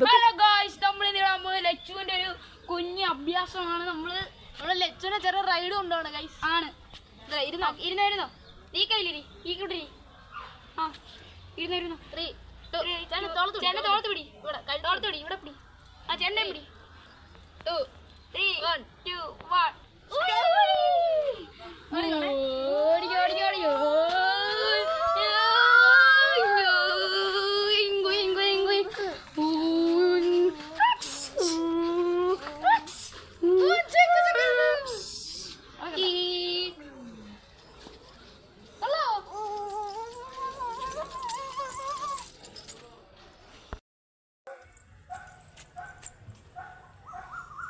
Hello guys, നമ്മൾ ലച്ചുവിന്റെ ഒരു കുഞ്ഞ് അഭ്യാസമാണ്. നമ്മള് ലച്ചുവിനെ ചെറിയ റൈഡ് കൊണ്ടുപോകണം ഗൈസ്. ആണ് ഇരുന്നോ നീ കയ്യിലിരി ഈ കൂട്ടി. ആ ഇരുന്നോ തോളത്ത് പിടി, ഇവിടെ തോളത്ത് പിടി, ഇവിടെ പിടി. ആ ചേട്ടനെ പിടി. 2 3 1 2 1 ഓടിക്കോ.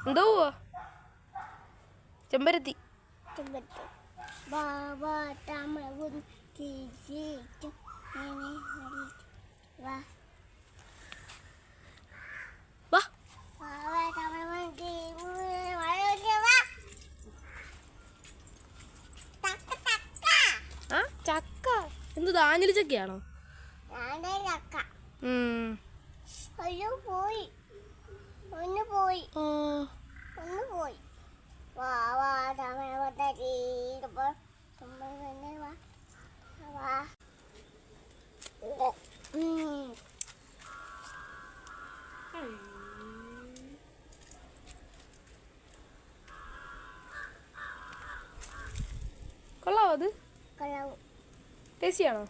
എന്തോ ചെമ്പരത്തി ചക്ക. എന്ത് ധാന്യല് ചക്കയാണോ? പോയി കൊള്ളാവോ? അത് ടേസ്റ്റിയാണോ?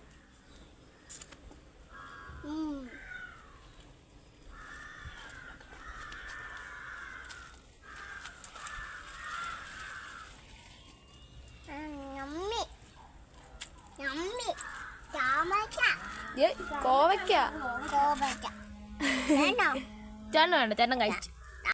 കോവയ്ക്ക ചേട്ടൻ വേണ്ട, ചേട്ടൻ കഴിച്ചു.